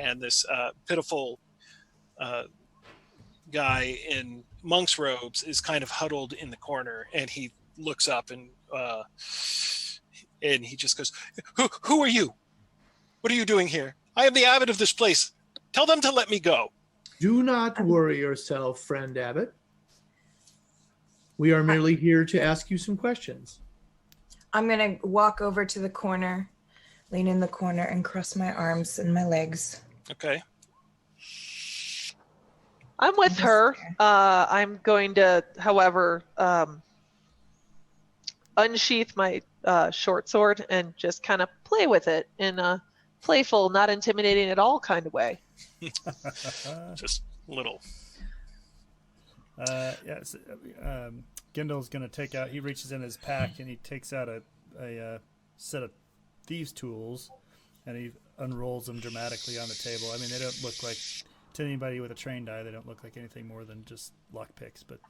and this pitiful guy in monk's robes is kind of huddled in the corner, and he looks up and he just goes, who are you? What are you doing here? I am the abbot of this place. Tell them to let me go. Do not worry yourself, friend abbot. We are merely here to ask you some questions. I'm going to walk over to the corner, lean in the corner, and cross my arms and my legs. Okay. I'm with her. I'm going to, however, unsheath my short sword and just kind of play with it in a playful, not intimidating at all kind of way. Just little. Yes. Gindle's going to take out, he reaches in his pack and he takes out a set of thieves' tools and he unrolls them dramatically on the table. I mean, they don't look like, to anybody with a trained eye, they don't look like anything more than just lock picks, but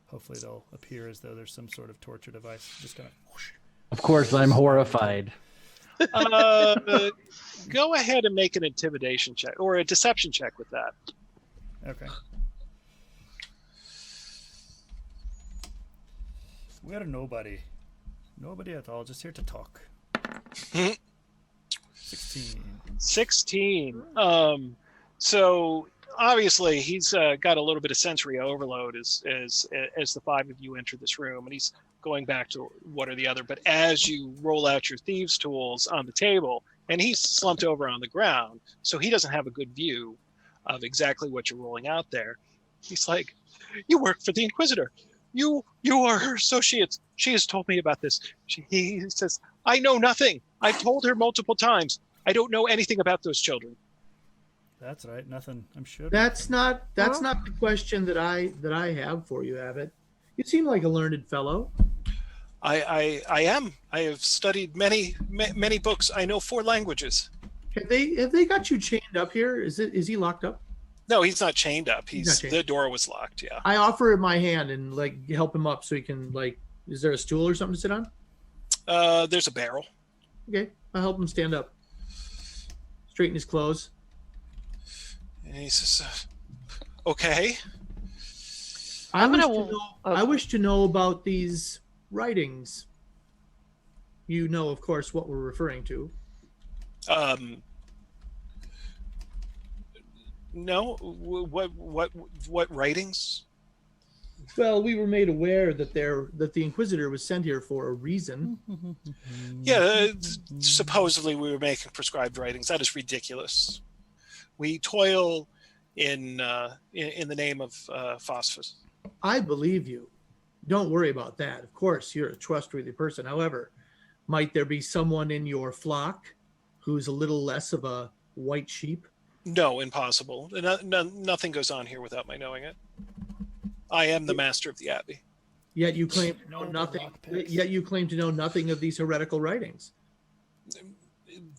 hopefully they'll appear as though there's some sort of torture device. Just kind of whoosh. Of course, I'm horrified. Go ahead and make an intimidation check or a deception check with that. Okay. We're nobody. Nobody at all, just here to talk. 16. So obviously he's got a little bit of sensory overload as the five of you enter this room, and he's going back to what are the other. But as you roll out your thieves' tools on the table, and he's slumped over on the ground, so he doesn't have a good view of exactly what you're rolling out there. He's like, "You work for the Inquisitor. You are her associates. She has told me about this." He says, "I know nothing. I've told her multiple times. I don't know anything about those children." That's right. Nothing. I'm sure. That's not the question that I have for you, Abbot. You seem like a learned fellow. I am. I have studied many books. I know 4 languages. Have they got you chained up here? Is he locked up? No, he's not chained up. Not chained. The door was locked. Yeah. I offer him my hand and help him up so he can Is there a stool or something to sit on? There's a barrel. Okay, I'll help him stand up. Straighten his clothes. And he says, "Okay." I wish to know about these writings. You know, of course, what we're referring to. No. What writings? Well, we were made aware that the Inquisitor was sent here for a reason. Yeah, supposedly we were making prescribed writings. That is ridiculous. We toil in the name of Phosphus. I believe you. Don't worry about that. Of course, you're a trustworthy person. However, might there be someone in your flock who's a little less of a white sheep? No, impossible. Nothing goes on here without my knowing it. I am the master of the Abbey. Yet you claim to know nothing. Yet you claim to know nothing of these heretical writings.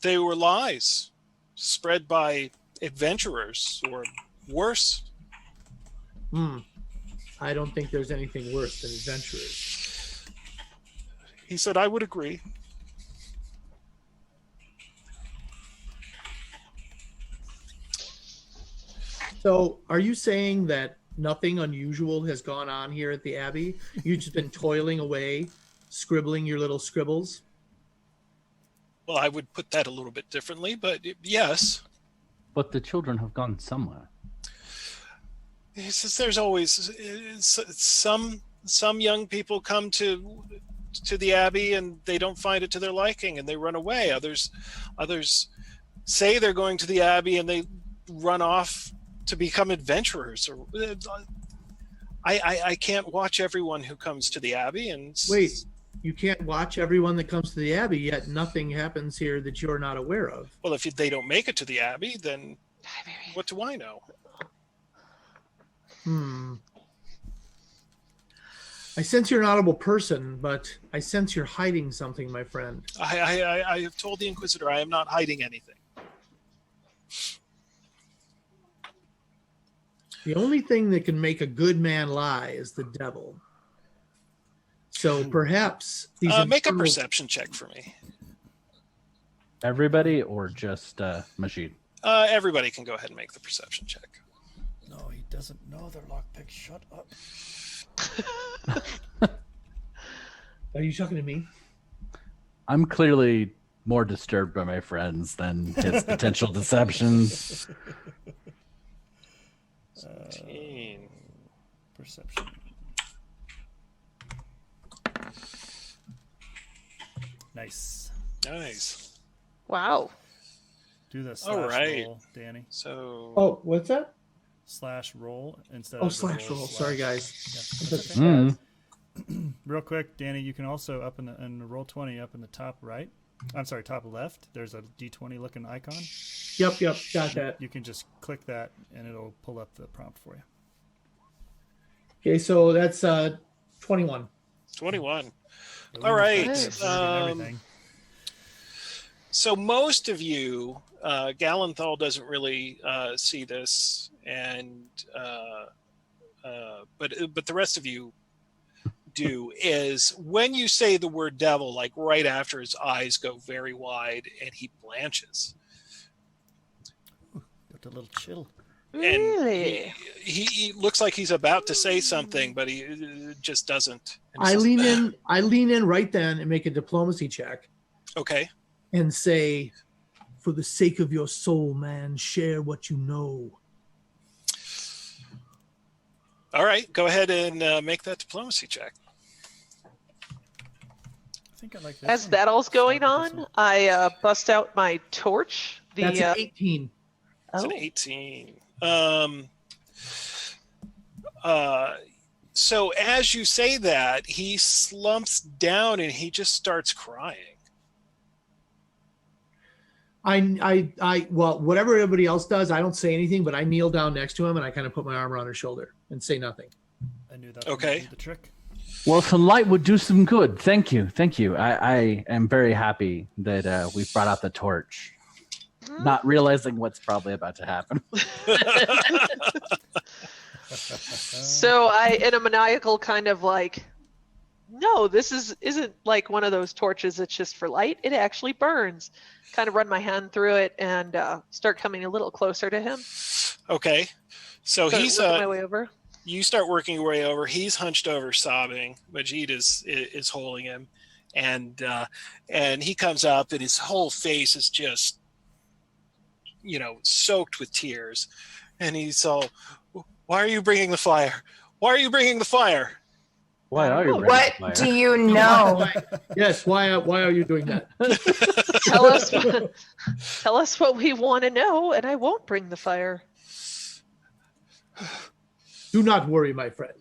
They were lies spread by adventurers, or worse. I don't think there's anything worse than adventurers. He said, "I would agree." So, are you saying that nothing unusual has gone on here at the Abbey? You've just been toiling away, scribbling your little scribbles? Well, I would put that a little bit differently, but yes. But the children have gone somewhere. He says there's always some young people come to the Abbey and they don't find it to their liking and they run away. Others say they're going to the Abbey and they run off to become adventurers. Or I can't watch everyone who comes to the Abbey. And wait, you can't watch everyone that comes to the Abbey, yet nothing happens here that you're not aware of. Well, if they don't make it to the Abbey, then what do I know? I sense you're an honorable person, but I sense you're hiding something, my friend. I have told the Inquisitor I am not hiding anything. The only thing that can make a good man lie is the devil. So perhaps these make a perception check for me. Everybody or just Machine? Everybody can go ahead and make the perception check. No, he doesn't know they're lockpicks. Shut up. Are you talking to me? I'm clearly more disturbed by my friends than his potential deceptions. 17. Perception. Nice. Nice. Wow. Do the All slash right. roll, Danny. So. Oh, what's that? Slash roll instead Oh, of the slash roll. Sorry, guys. Yeah, that's okay. Mm. Real quick, Danny, you can also up in the roll 20 up in the top right. I'm sorry, top left. There's a D20 looking icon. Yep, got that. You can just click that and it'll pull up the prompt for you. Okay, so that's 21. 21. All right. Nice. Everything. So most of you, Galenthal doesn't really see this, and but the rest of you do. Is when you say the word devil, like right after his eyes go very wide and he blanches. Got a little chill. Really? He looks like he's about to say something, but he just doesn't. And he I says, lean in right then and make a diplomacy check Okay. and say, for the sake of your soul, man, share what you know. All right. Go ahead and make that diplomacy check. I think I like that. As that all's going on, I bust out my torch. That's an 18. It's Oh. an 18. So as you say that, he slumps down and he just starts crying. Well, whatever everybody else does, I don't say anything, but I kneel down next to him and I kind of put my arm around his shoulder and say nothing. I knew that. Okay. Would be the trick. Well, some light would do some good. Thank you. I am very happy that we've brought out the torch. Not realizing what's probably about to happen. So I, in a maniacal kind of like, no, this isn't like one of those torches that's just for light. It actually burns. Kind of run my hand through it and start coming a little closer to him. Okay. So Start he's working my way over. you start working your way over. He's hunched over sobbing. Majid is holding him. And he comes up and his whole face is just soaked with tears. And he's all, "Why are you bringing the fire? Why are you bringing the fire?" Why are you? What do you know? Yes, why are you doing that? Tell us what we want to know, and I won't bring the fire. Do not worry, my friend.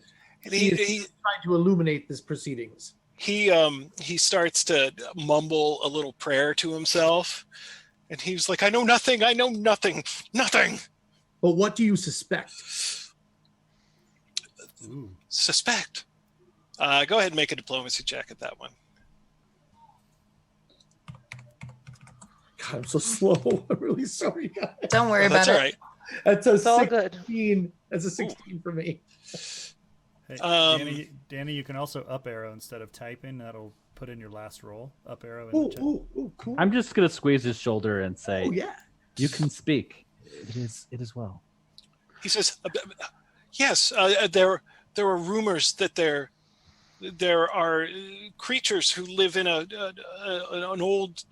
And He is he trying to illuminate this proceedings. he starts to mumble a little prayer to himself. And he's like, I know nothing. Nothing. But what do you suspect? Ooh. Suspect. Go ahead and make a diplomacy check at that one. God, I'm so slow. I'm really sorry, guys. Don't worry That's about all it. right. That's a It's all good. 16. That's a 16 for me. Hey, Danny, you can also up arrow instead of typing. That'll put in your last roll. Up arrow. In the chat. Ooh, cool. I'm just gonna squeeze his shoulder and say, Oh, yeah. "You can speak. It is well." He says, yes, there are rumors that there are creatures who live in an old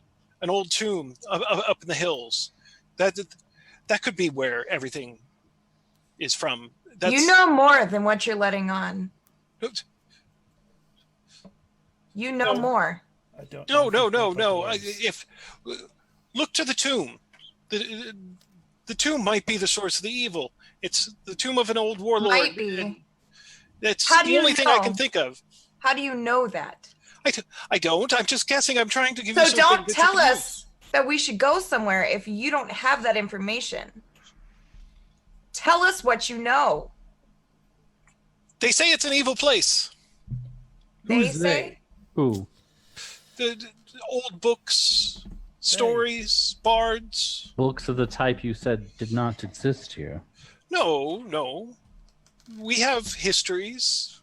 tomb up in the hills. That could be where everything is from. You know more than what you're letting on. You know more. I don't. No. If Look to the tomb. The tomb might be the source of the evil. It's the tomb of an old warlord. Might be. That's How do the you only thing I know? can think of. How do you know that? I don't. I'm just guessing. I'm trying to give you So something don't that you tell can us that we should go somewhere if you don't have that information. Tell us what you know. use. They say it's an evil place. They Who's say. Ooh. The old books, stories, bards. Books of the type you said did not exist here. No. We have histories.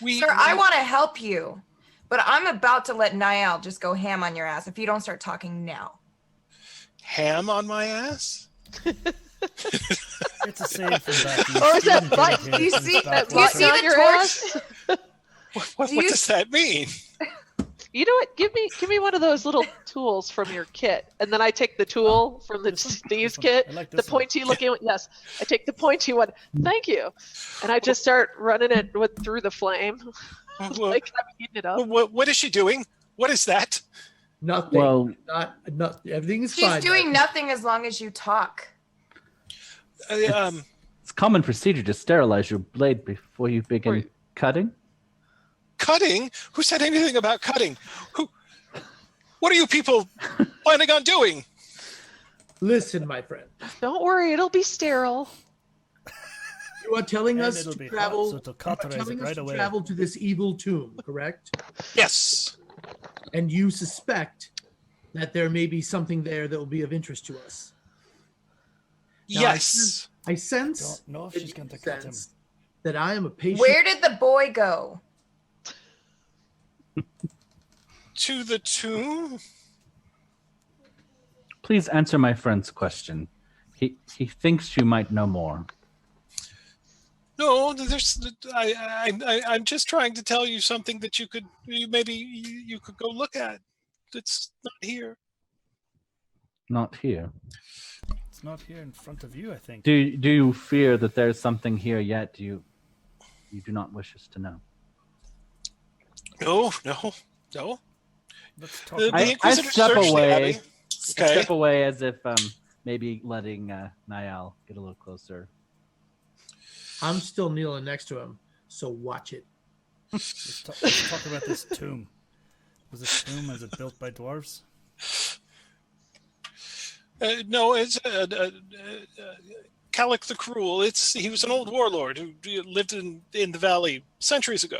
Sir, I want to help you, but I'm about to let Niall just go ham on your ass if you don't start talking now. ham on my ass. It's a saying from back east. Or is that Even button? David Do you Hayes see- is back do you west. see the on your torch? ass? What Do you- does that mean? You know what? Give me one of those little tools from your kit, and then I take the tool from the This one? Steve's This one. kit, I like the this one. pointy looking one. Yes, I take the pointy one. Thank you, and I just start running it through the flame, like I'm heating it up. What is she doing? What is that? Nothing. Well, Not everything is She's fine. doing nothing as long as you talk. it's common procedure to sterilize your blade before you begin Wait. cutting. Cutting? Who said anything about cutting? What are you people planning on doing? Listen, my friend. Don't worry, it'll be sterile. You are telling And us it'll to be hot, travel. so it'll You are cauterize telling it us right to away. travel to this evil tomb, correct? Yes. And you suspect that there may be something there that will be of interest to us. Now, Yes. I sense Don't know if that she's you going to cut him. sense that I am a patient. Where did the boy go? To the tomb? Please answer my friend's question. He thinks you might know more. No, I'm just trying to tell you something that you could go look at. It's not here. Not here. It's not here in front of you, I think. Do you fear that there's something here yet? You do not wish us to know? No. Let's talk The about I Inquisitor step searched the away. Abbey. I Okay. step away as if maybe letting Niall get a little closer. I'm still kneeling next to him, so watch it. let's talk about this tomb. Was this tomb, is it built by dwarves? No, it's Kayla the Cruel. He was an old warlord who lived in the valley centuries ago.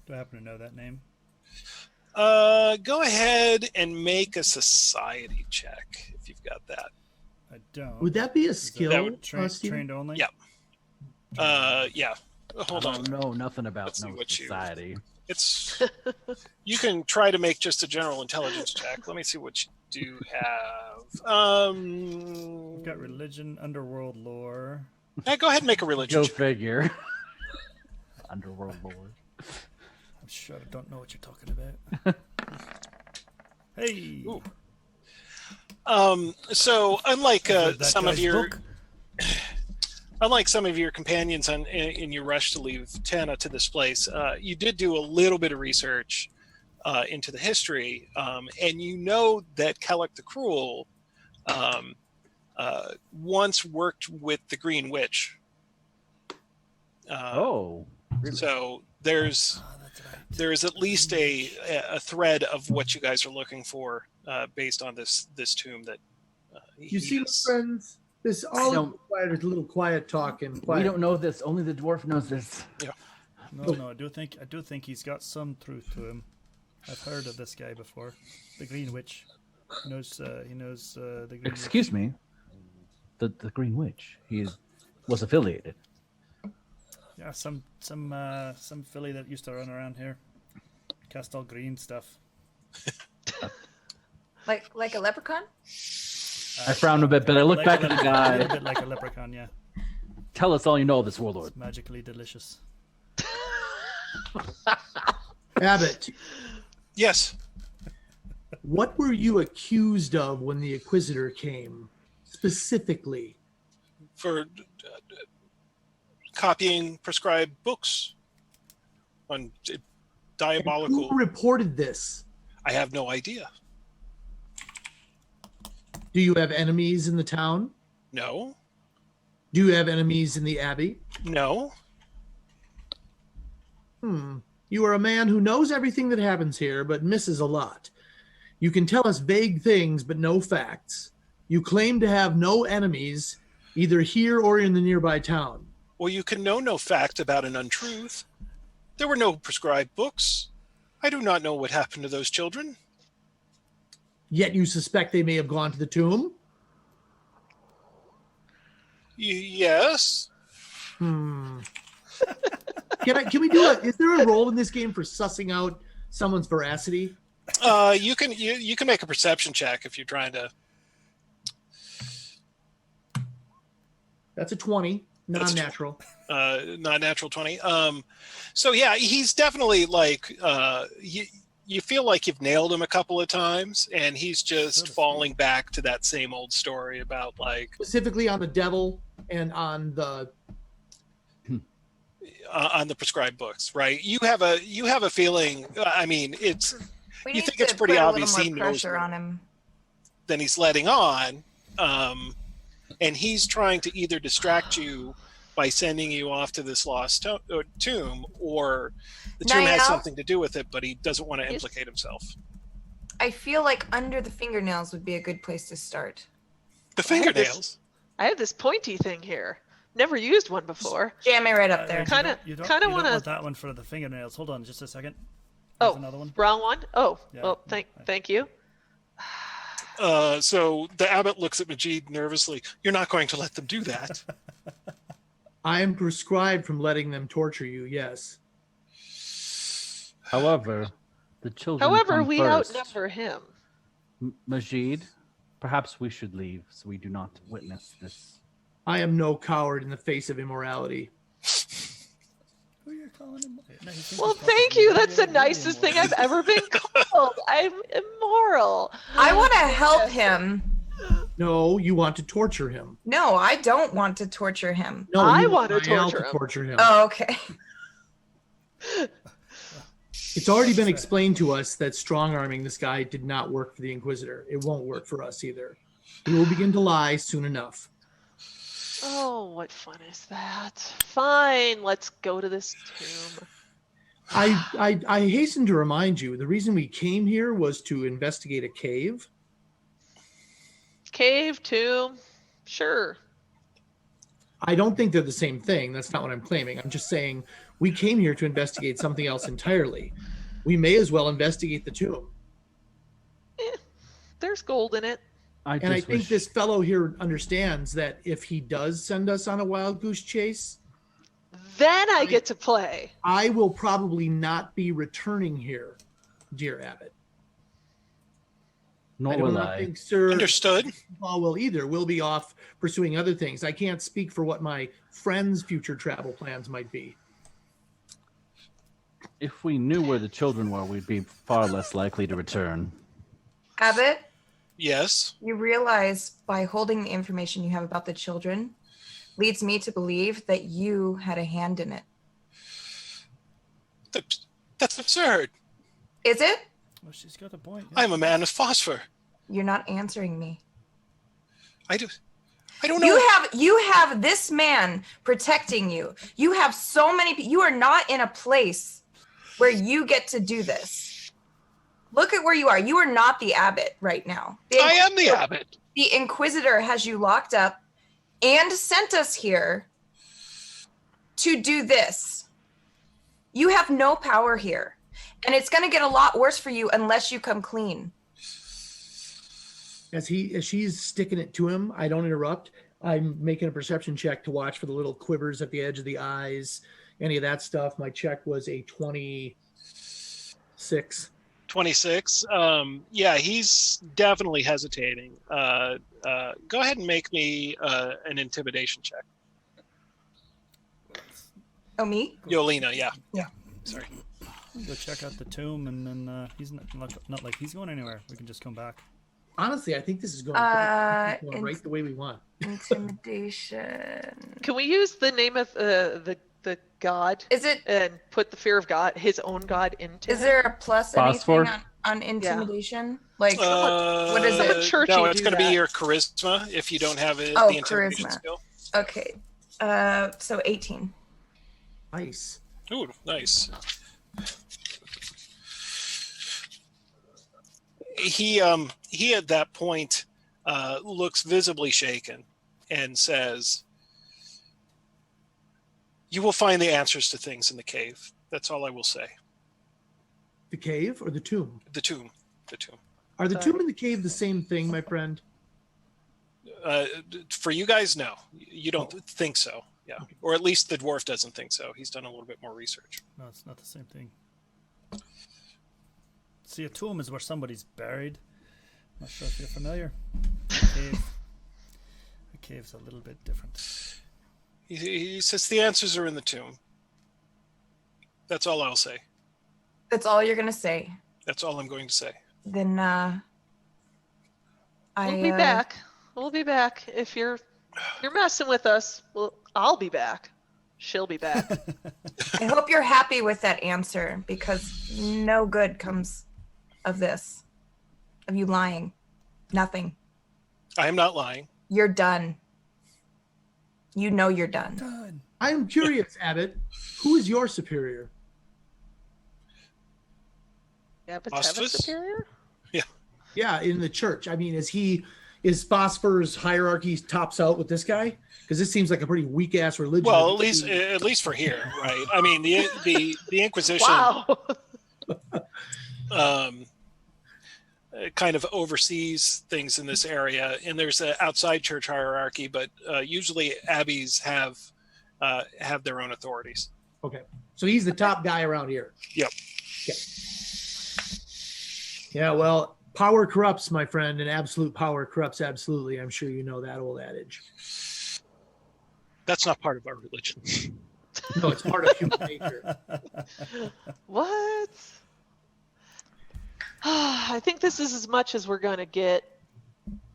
Do I happen to know that name? Go ahead and make a society check if you've got that. I don't. Would that be a Is skill, That would Steven? trained only? Yeah. Yeah. Hold I on. don't know nothing about Let's see no what you- society. It's you can try to make just a general intelligence check. Let me see what you do have. We've got religion, underworld lore. Go ahead and make a religion Go check. figure. Underworld lord. I'm sure I don't know what you're talking about. Hey! Ooh. So unlike I've read that some of guy's your book. unlike some of your companions in your rush to leave Tana to this place, you did do a little bit of research into the history, and you know that Kayla the Cruel once worked with the Green Witch. Oh. Really? So there's That's right. there is at least a thread of what you guys are looking for based on this tomb that You see, my friends, this all don't- requires a little quiet talk and We quiet. don't know this. Only the dwarf knows this. No, I do think he's got some truth to him. I've heard of this guy before. The Green Witch. He knows the Green Excuse Witch. me. The Green Witch. He was affiliated. Yeah, some filly that used to run around here. Cast all green stuff. Like a leprechaun? I frown a bit, but I look Like back a at the leprechaun, a guy. little bit like a leprechaun, yeah. Tell us all you know of this warlord. It's magically delicious. Abbott, yes. what were you accused of when the Inquisitor came, specifically? For copying prescribed books on diabolical. Who reported this? I have no idea. Do you have enemies in the town? No. Do you have enemies in the abbey? No. You are a man who knows everything that happens here, but misses a lot. You can tell us vague things, but no facts. You claim to have no enemies, either here or in the nearby town. Well, you can know no fact about an untruth. There were no prescribed books. I do not know what happened to those children. Yet you suspect they may have gone to the tomb? Yes. Can we do it? Is there a role in this game for sussing out someone's veracity? You can make a perception check if you're trying to. That's a 20, non-natural. Non-natural 20. So yeah, he's definitely like you feel like you've nailed him a couple of times, and he's just falling back to that same old story about like Specifically on the devil and on the prescribed books, right? You have a feeling. I mean, it's We you need think to it's pretty put a obvious little he more knows pressure more on him. than he's letting on, and he's trying to either distract you by sending you off to this lost tomb, or the tomb has Niall? something to do with it, but he doesn't want to implicate himself. I feel like under the fingernails would be a good place to start. The fingernails. I have this pointy thing here. Never used one before. Jam it right up there. You don't want that one for the fingernails. Hold on just a second. Oh, another one. Wrong one? Oh, Yeah. well, thank you. So the abbot looks at Majid nervously. You're not going to let them do that. I am prescribed from letting them torture you, yes. However, the children However, come we first. outnumber him. Majid, perhaps we should leave so we do not witness this. I am no coward in the face of immorality. Who are you calling him? No, he thinks Well, he's thank possibly you. That's the really nicest thing immoral. I've ever been called. I'm immoral. I want to help him. No, you want to torture him. No, I don't want to torture him. No, I you want to Niall torture him. Oh, okay. It's already been explained to us that strong-arming this guy did not work for the Inquisitor. It won't work for us either. He will begin to lie soon enough. Oh, what fun is that? Fine, let's go to this tomb. I hasten to remind you, the reason we came here was to investigate a cave. Cave, tomb, sure. I don't think they're the same thing. That's not what I'm claiming. I'm just saying we came here to investigate something else entirely. We may as well investigate the tomb. There's gold in it. I think this fellow here understands that if he does send us on a wild goose chase, Then I get to play. I will probably not be returning here, dear Abbot. Nor I do will not I. think Sir Understood. Paul will either. We'll be off pursuing other things. I can't speak for what my friends' future travel plans might be. If we knew where the children were, we'd be far less likely to return. Abbott, Yes. you realize by holding the information you have about the children leads me to believe that you had a hand in it. That's absurd. Is it? Well, she's got a point. I'm a man of phosphor. You're not answering me. I don't know. You have this man protecting you. You have so many people. You are not in a place where you get to do this. Look at where you are. You are not the abbot right now. I am the abbot. The Inquisitor has you locked up and sent us here to do this. You have no power here. And it's going to get a lot worse for you unless you come clean. As she's sticking it to him, I don't interrupt. I'm making a perception check to watch for the little quivers at the edge of the eyes, any of that stuff. My check was a 26. 26. Yeah, he's definitely hesitating. Go ahead and make me an intimidation check. Oh, me? Yolina, yeah. Yeah. Sorry. Go check out the tomb, and then he's not like he's going anywhere. We can just come back. Honestly, I think this is going right the way we want. Intimidation. Can we use the name of the god? Is it? And put the fear of God, his own god, into Is it? there a plus Phosphor? anything on intimidation? Like, What what is it? churchy No, it's do going to be that. your charisma if you don't have it, Oh, the intimidation charisma. skill. Okay. So 18. Nice. Ooh, nice. He at that point looks visibly shaken and says, "You will find the answers to things in the cave. That's all I will say." The cave or the tomb? The tomb. The tomb. Are the tomb and the cave the same thing, my friend? For you guys, no. You don't think so. Yeah. Okay. Or at least the dwarf doesn't think so. He's done a little bit more research. No, it's not the same thing. See, a tomb is where somebody's buried. Not sure if you're familiar. A cave's a little bit different. He says the answers are in the tomb. That's all I'll say. That's all you're gonna say. That's all I'm going to say. Then We'll be back. We'll be back. If you're messing with us, I'll be back. She'll be back. I hope you're happy with that answer, because no good comes of this. Of you lying. Nothing. I am not lying. You're done. You know you're done. Done. I'm curious, Abbott. Who is your superior? Yeah, but have a Hospice? superior? Yeah, in the church. I mean, is Phosphor's hierarchy tops out with this guy? Because this seems like a pretty weak ass religion. Well, at least for here, right? I mean, the Inquisition Wow. kind of oversees things in this area, and there's an outside church hierarchy, but usually abbeys have their own authorities. Okay, so he's the top guy around here. Yep. Okay. Yeah, well, power corrupts, my friend, and absolute power corrupts absolutely. I'm sure you know that old adage. That's not part of our religion. No, it's part of human nature. What? I think this is as much as we're going to get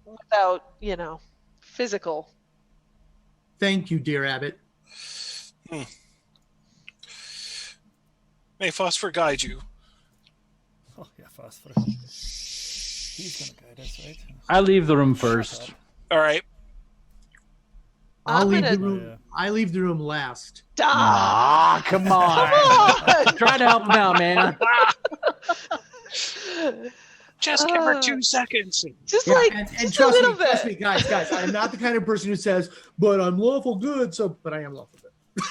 without, physical. Thank you, dear Abbott. May Phosphor guide you. Oh yeah, Phosphor. He's gonna guide us, right? I leave the room first. All right. I'll leave gonna- the room. Yeah. I leave the room last. Ah, come on. Come on! Try to help him out, man. Just give her 2 seconds. Just Yeah, like and just a trust little me, bit. trust me, guys, I'm not the kind of person who says, "But I'm lawful good." But I am lawful good.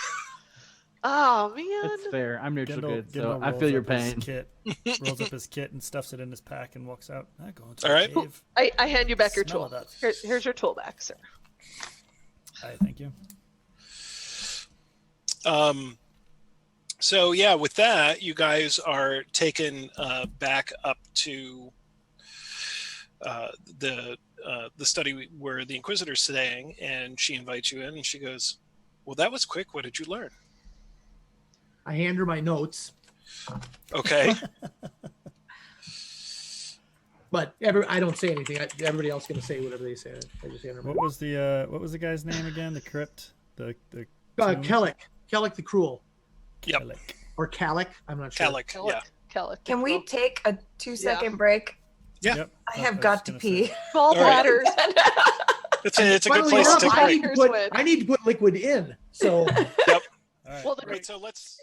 Oh man. It's fair. I'm neutral Gendel, good, so Gendel I rolls feel your up his pain. Kit, rolls up his kit and stuffs it in his pack and walks out. I go into All right. the cave. I hand you back your Smell tool. of that. Here's your tool back, sir. I thank you. So yeah, with that, you guys are taken back up to the study where the Inquisitor's staying, and she invites you in, and she goes, "Well, that was quick. What did you learn?" I hand her my notes, Okay. but I don't say anything. Everybody else going to say whatever they say. I just hand her my What was the guy's name again? The crypt. The tomb? Kellic the Cruel, Yep. Kellic. or Calic. I'm not sure. Calic. Yeah. Kellic. Can we take a 2-second break? Yeah. Yep. I Oh, have was got to gonna pee. say. Small All right. bladders. It's a good Funnily place to enough, take a break. Here's what- I need to put liquid in. So Yep. All right. Well, the Right. So let's